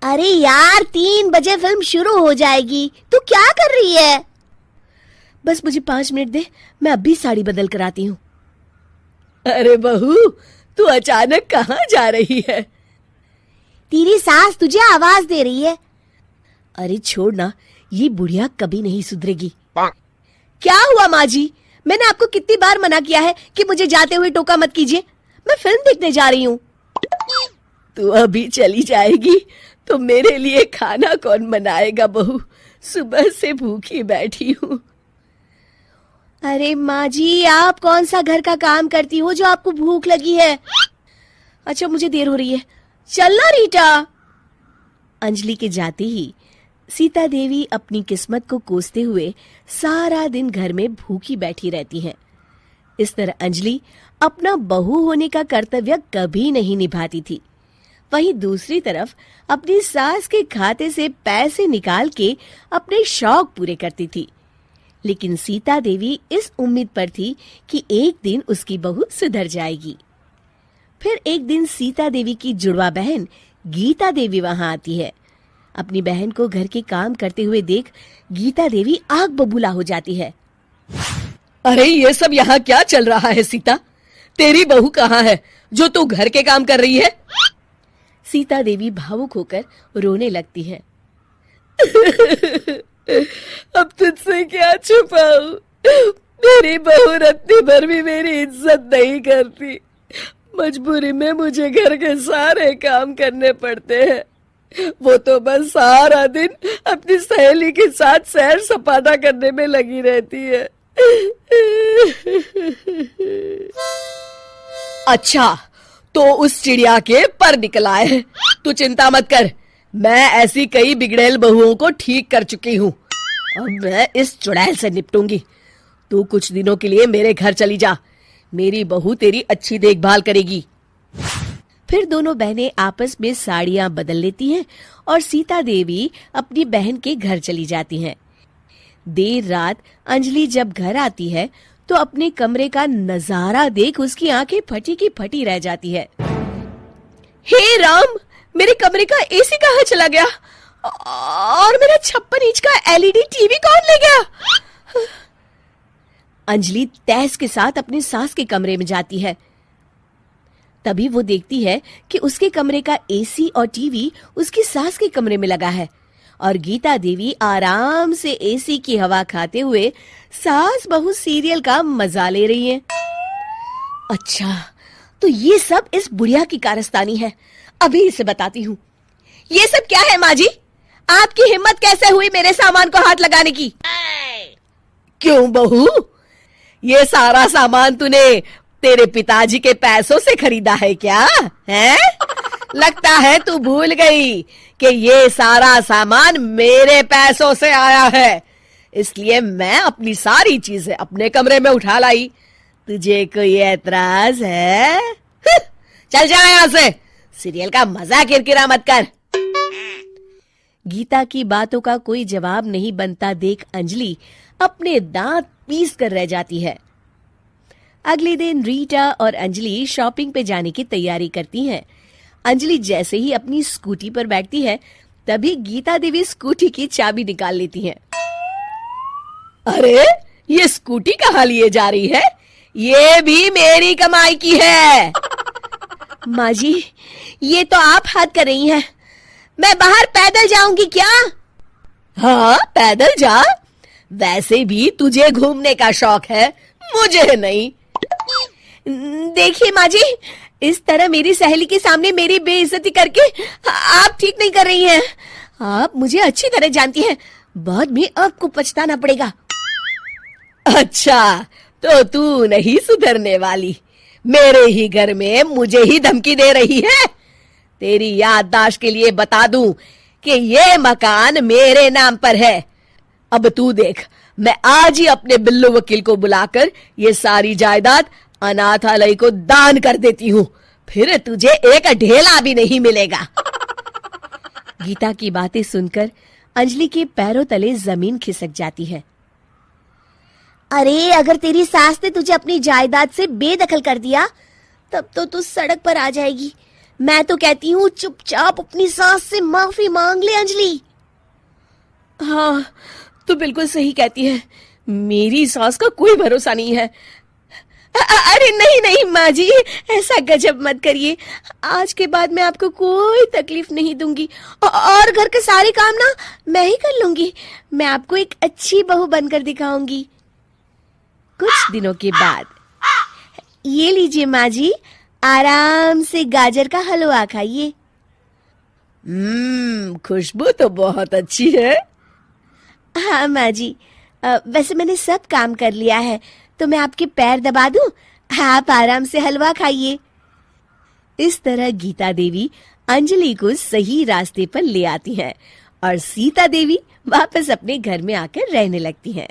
अरे यार 3 बजे फिल्म शुरू हो जाएगी, तू क्या कर रही है? बस मुझे 5 मिनट दे, मैं अभी साड़ी बदल कर आती हूँ। अरे बहू, तू अचानक कहाँ जा रही है? तेरी सास तुझे आवाज दे रही है। अरे छोड़ ना, ये बुढ़िया कभी नहीं सुधरेगी। क्या हुआ माँ जी? मैंने आपको कितनी बार मना किया है कि मुझे जाते हुए टोका मत कीजिए। मैं फिल्म देखने जा रही हूँ। तू अभी चली जाएगी तो मेरे लिए खाना कौन बनाएगा बहू? सुबह से भूखी बैठी हूँ। अरे माँ जी, आप कौन सा घर का काम करती हो जो आपको भूख लगी है? अच्छा, मुझे देर हो रही है, चलना रीटा। अंजलि के जाते ही सीता देवी अपनी किस्मत को कोसते हुए सारा दिन घर में भूखी बैठी रहती हैं। इस तरह अंजलि अपना बहू होने का कर्तव्य कभी नहीं निभाती थी। वहीं दूसरी तरफ अपनी सास के खाते से पैसे निकाल के अपने शौक पूरे करती थी। लेकिन सीता देवी इस उम्मीद पर थी कि एक दिन उसकी बहू सुधर जाएगी। फिर एक दिन सीता देवी की जुड़वा बहन गीता देवी वहां आती है। अपनी बहन को घर के काम करते हुए देख गीता देवी आग बबूला हो जाती है। अरे ये सब यहाँ क्या चल रहा है सीता? तेरी बहू कहाँ है जो तू घर के काम कर रही है? सीता देवी भावुक होकर रोने लगती है। अब तुझसे क्या छुपाऊं? मेरी बहू रत्ती भर भी मेरी इज्जत नहीं करती। मजबूरी में मुझे घर के सारे काम करने पड़ते हैं। वो तो बस सारा दिन अपनी सहेली के साथ सैर सपाटा करने में लगी रहती है। अच्छा, तो उस चिड़िया के पर निकल आए। तू चिंता मत कर, मैं ऐसी कई बिगड़ैल बहुओं को ठीक कर चुकी हूँ। अब मैं इस चुड़ैल से निपटूंगी। तू कुछ दिनों के लिए मेरे घर चली जा, मेरी बहू तेरी अच्छी देखभाल करेगी। फिर दोनों बहनें आपस में साड़ियां बदल लेती हैं और सीता देवी अपनी बहन के घर चली जाती हैं। देर रात अंजलि जब घर आती है तो अपने कमरे का नजारा देख उसकी आंखें फटी की फटी रह जाती है। हे राम, मेरे कमरे का एसी कहाँ चला गया? और मेरा 56 इंच का एलईडी टीवी कौन ले गया? अंजलि तैस के साथ अपनी सास के कमरे में जाती है। तभी वो देखती है कि उसके कमरे का एसी और टीवी उसकी सास के कमरे में लगा है और गीता देवी आराम से एसी की हवा खाते हुए सास बहू सीरियल का मजा ले रही है। अच्छा, तो ये सब इस बुढ़िया की कारस्तानी है। अभी इसे बताती हूँ। ये सब क्या है माँ जी? आपकी हिम्मत कैसे हुई मेरे सामान को हाथ लगाने की? क्यों बहू, ये सारा सामान तूने तेरे पिताजी के पैसों से खरीदा है क्या? हैं? लगता है तू भूल गई कि ये सारा सामान मेरे पैसों से आया है, इसलिए मैं अपनी सारी चीजें अपने कमरे में उठा लाई। तुझे कोई एतराज है? चल जा यहाँ से, सीरियल का मजा किरकिरा मत कर। गीता की बातों का कोई जवाब नहीं बनता देख अंजलि अपने दांत पीस कर रह जाती है। अगले दिन रीटा और अंजलि शॉपिंग पे जाने की तैयारी करती हैं। अंजलि जैसे ही अपनी स्कूटी पर बैठती है तभी गीता देवी स्कूटी की चाबी निकाल लेती हैं। अरे, ये स्कूटी कहाँ लिए जा रही है? ये भी मेरी कमाई की है। माँ जी, ये तो आप हद कर रही हैं। मैं बाहर पैदल जाऊंगी क्या? हाँ, पैदल जा। वैसे भी तुझे घूमने का शौक है, मुझे नहीं। देखिए माँ जी, इस तरह मेरी सहेली के सामने मेरी बेइज्जती करके आप ठीक नहीं कर रही हैं। आप मुझे अच्छी तरह जानती हैं, बाद में आपको पछताना पड़ेगा। अच्छा, तो तू नहीं सुधरने वाली? मेरे ही घर में मुझे ही धमकी दे रही है? तेरी याददाश्त के लिए बता दूं कि ये मकान मेरे नाम पर है। अब तू देख, मैं आज ही अपने बिल्लू वकील को बुलाकर ये सारी जायदाद अनाथालय को दान कर देती हूँ, फिर तुझे एक ढेला भी नहीं मिलेगा। गीता की बातें सुनकर अंजलि के पैरों तले जमीन खिसक जाती है। अरे, अगर तेरी सास ने तुझे अपनी जायदाद से बेदखल कर दिया तब तो तू सड़क पर आ जाएगी। मैं तो कहती हूँ चुपचाप अपनी सास से माफी मांग ले अंजलि। हाँ, तू बिल्कुल सही कहती है, मेरी सास का कोई भरोसा नहीं है। अरे नहीं नहीं माँ जी, ऐसा गजब मत करिए। आज के बाद मैं आपको कोई तकलीफ नहीं दूंगी और घर के सारे काम ना मैं ही कर लूंगी। मैं आपको एक अच्छी बहू बनकर दिखाऊंगी। कुछ दिनों के बाद, ये लीजिए माँ जी, आराम से गाजर का हलवा खाइए। खुशबू तो बहुत अच्छी है। हाँ माँ जी, वैसे मैंने सब काम कर लिया है, तो मैं आपके पैर दबा दूं? आप आराम से हलवा खाइए। इस तरह गीता देवी अंजलि को सही रास्ते पर ले आती हैं और सीता देवी वापस अपने घर में आकर रहने लगती हैं।